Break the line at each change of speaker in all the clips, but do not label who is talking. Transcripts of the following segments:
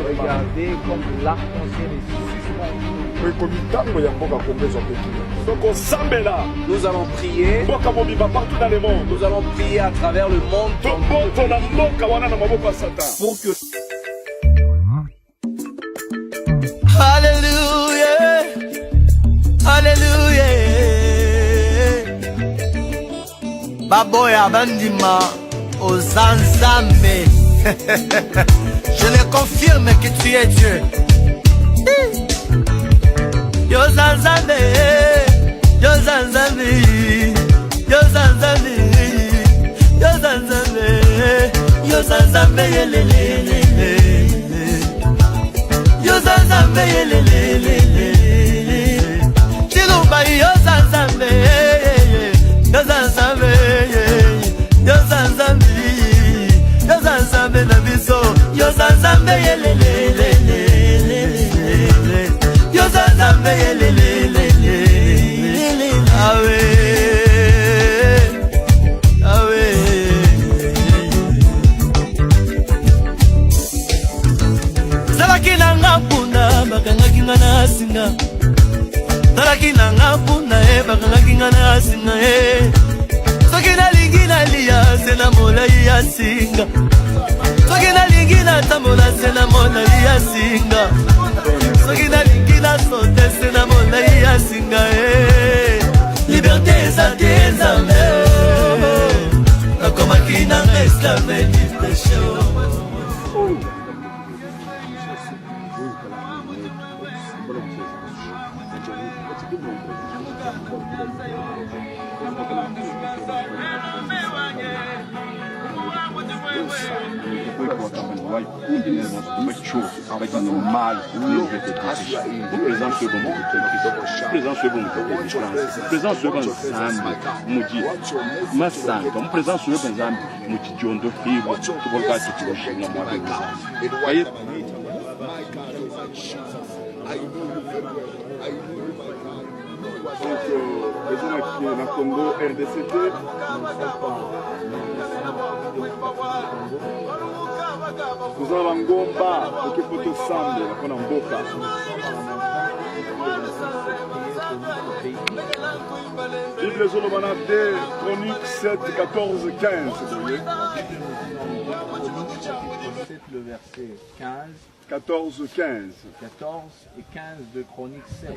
Regardez comme l'arc-en-ciel est suspendu. Nous allons prier. Nous allons prier à travers le monde pour que...
Alléluia, Alléluia. Baboya bandima Ozanzambe. Je le confirme que tu es Dieu. Yo Zanzambe, Yo Zanzambe, Yo Zanzambe, Yo Zanzambe, Yo Zanzambe, yelelelele. Yo Zanzambe, yelelelele. Chilumba Yo Zanzambe, Yo Zanzambe, Yo Zanzambe, Yo Zanzambe na biso, Yo Zanzambe, yelelelele. Yo Zanzambe, yelelelele. Awe, awe. Zalaki nanga punda bakangaki nga na singa. Zalaki nanga punda bakangaki nga na singa. Soki nalingi nalia se na molai ya singa. Soki nalingi natambola se na molai ya singa. Soki nalingi nasote se na molai ya singa. Liberté eza te Nzambe. Nakomaki nanga esclave du péché.
na Congo RDCT kuza bangomba okepoto sambe na mboka Bible Zolomana 2 Chronique 7 14 15
le verset 15
14 15
et 15 de Chronique 7.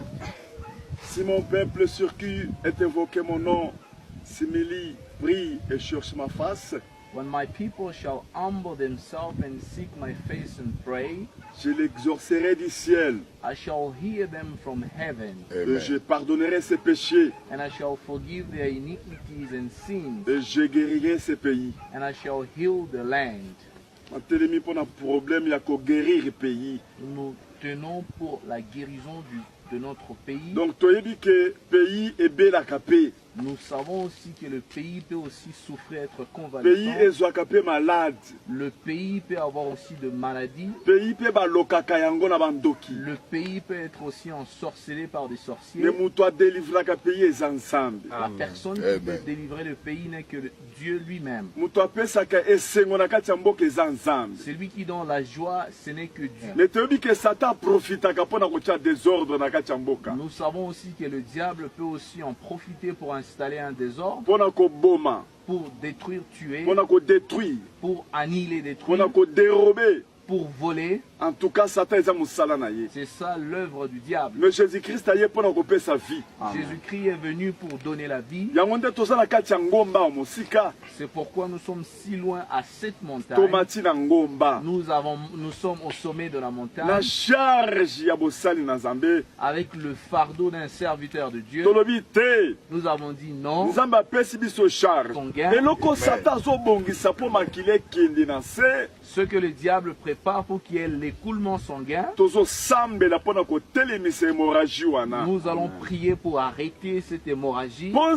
Si mon peuple sur qui est invoqué mon nom s'humilie, prie et cherche ma face,
when my people shall humble themselves and seek my face and pray,
je l'exaucerai du ciel.
I shall hear them from heaven.
Et je pardonnerai ses péchés.
And I shall forgive their iniquities and sins.
Et je guérirai ces pays.
And I shall heal the land. Nous tenons pour la guérison de notre pays.
Donc, pays est bel à capé.
Nous savons aussi que le pays peut aussi souffrir, être convalescent. Le pays peut avoir aussi de maladies. Le pays peut être aussi ensorcelé par des sorciers. La personne qui peut délivrer le pays n'est que Dieu lui-même. Celui qui donne la joie, ce n'est que Dieu. Nous savons aussi que le diable peut aussi en profiter pour installer un désordre, pour détruire, tuer, pour annihiler, détruire, pour voler.
En tout cas, Satan est
c'est ça l'œuvre du diable.
Mais Jésus-Christ est
venu pour donner la vie. C'est pourquoi nous sommes si loin à cette montagne. Nous sommes au sommet de la montagne. Avec le fardeau d'un serviteur de Dieu. Nous avons dit non. Son gain. Ce que le diable prépare pour qu'il y ait l'écoulement sanguin, nous allons prier pour arrêter cette hémorragie, pour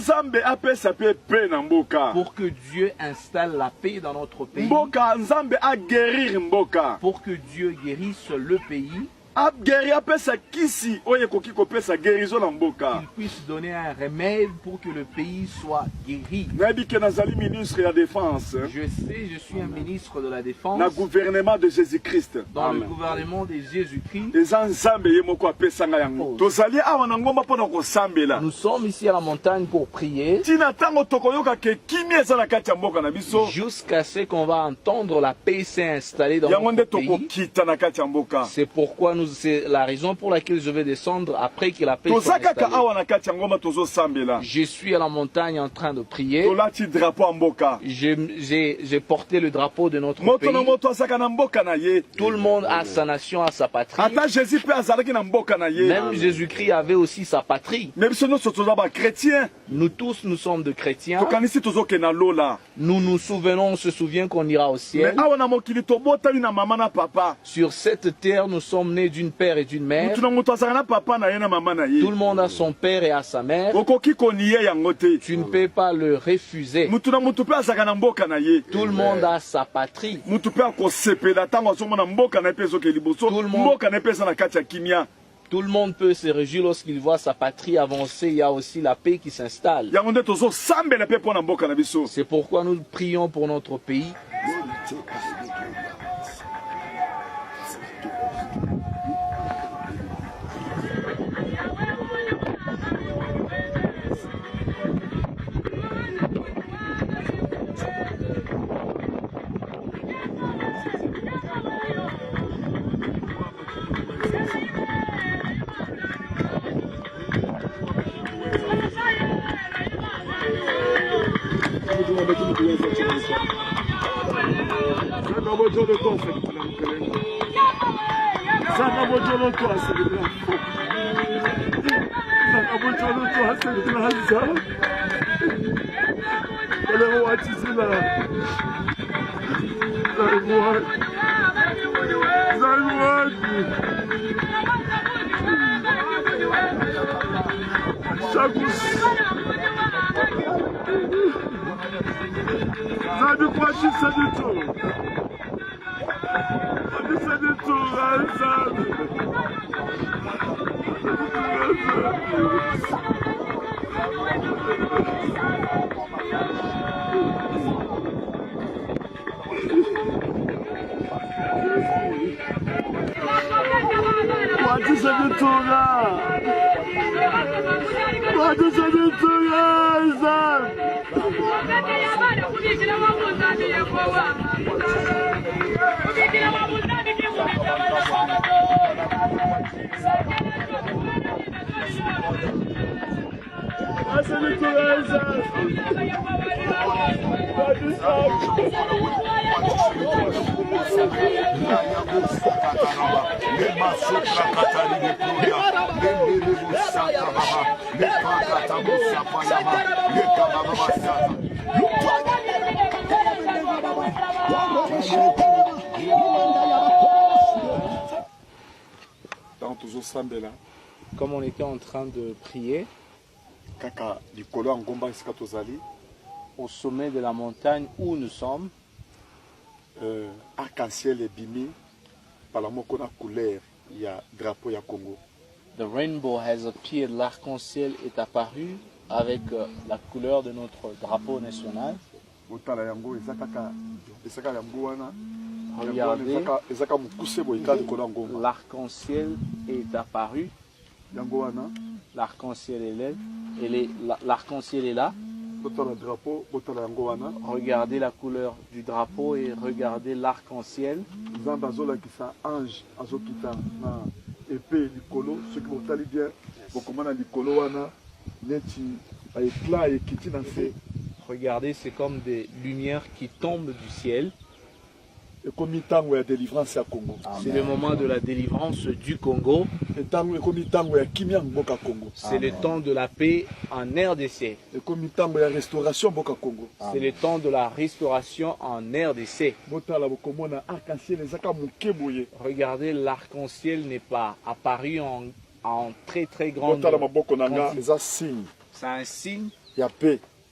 que Dieu installe la paix dans notre pays, pour que Dieu guérisse le pays, puisse donner un remède pour que le pays soit guéri. Je sais, je suis un ministre de la Défense.
Dans le gouvernement de Jésus-Christ.
Dans le gouvernement de Jésus-Christ. Nous sommes ici à la montagne pour prier. Jusqu'à ce qu'on va entendre la paix s'installer dans notre pays. C'est pourquoi c'est la raison pour laquelle je vais descendre après que la paix soit installée. Je suis à la montagne en train de prier. J'ai porté le drapeau de notre pays. Tout le monde a sa nation, a sa patrie. Même Jésus-Christ avait aussi sa patrie. Nous tous, nous sommes de chrétiens. Nous nous souvenons, on se souvient qu'on ira au ciel. Sur cette terre, nous sommes nés d'une père et d'une mère. Tout le monde a son père et a sa mère. Tu ne peux pas le refuser. Tout le monde a sa patrie. Tout le monde peut se réjouir lorsqu'il voit sa patrie avancer. Il y a aussi la paix qui s'installe. C'est pourquoi nous prions pour notre pays. Comme on était en train de prier, au sommet de la montagne où nous sommes,
arc-en-ciel est bimi par la couleur, il y a drapeau ya Congo.
The rainbow has appeared, l'arc-en-ciel est apparu avec la couleur de notre drapeau national. Regardez, l'arc-en-ciel est apparu. L'arc-en-ciel est là. L'arc-en-ciel est là. Regardez la couleur du drapeau et regardez l'arc-en-ciel. Regardez, c'est comme des lumières qui tombent du ciel. C'est le moment de la délivrance du Congo. C'est le temps de la paix en RDC. C'est le temps de la restauration en RDC. Regardez, l'arc-en-ciel n'est pas apparu en très très grande quantité. C'est un signe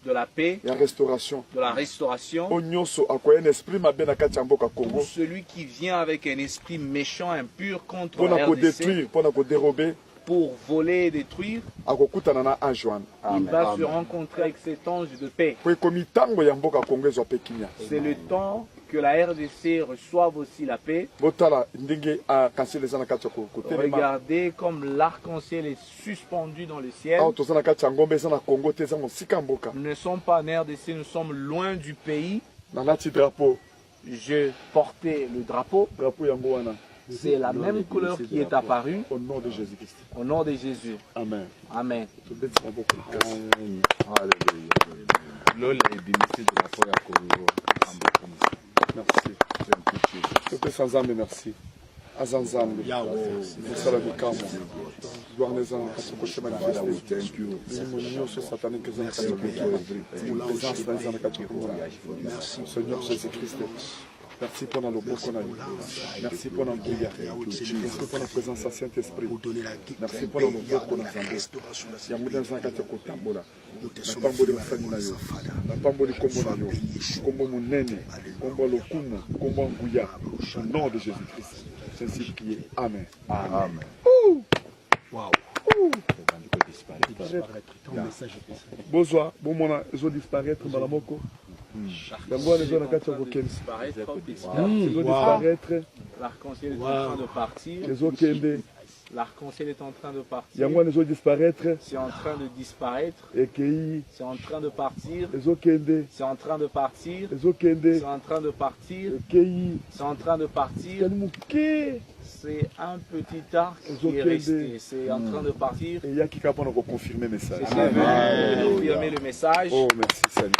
de la paix,
de la restauration.
Pour celui qui vient avec un esprit méchant, impur contre la RDC, pour voler et détruire, il va se rencontrer avec cet ange de paix. C'est le temps que la RDC reçoive aussi la paix. Regardez comme l'arc-en-ciel est suspendu dans le ciel. Nous ne sommes pas en RDC, nous sommes loin du pays. Je portais le drapeau. C'est la même couleur qui est apparue.
Au nom de Jésus-Christ.
Au nom de Jésus.
Amen.
Amen.
Merci. Merci. Azanzambe. Seigneur Jésus-Christ. Merci pour notre beau qu'on a eu. Merci pour notre prière. Merci pour la présence du Saint-Esprit. Merci pour notre beau qu'on a eu. Au nom de Jésus-Christ. C'est ainsi prié. Amen.
Amen.
Wow. Bonsoir. Bon, mon ils ont disparaître, Malamoko. L'arc-en-ciel est
en train de partir. L'arc-en-ciel est en train de partir. C'est en train de disparaître. C'est en train de partir. C'est en train de partir. C'est en train de partir. C'est en train de partir. C'est un petit arc qui est resté. C'est en train de partir.
Et il y a qui capable de confirmer le message.
Confirmer le message.
Oh, merci Seigneur.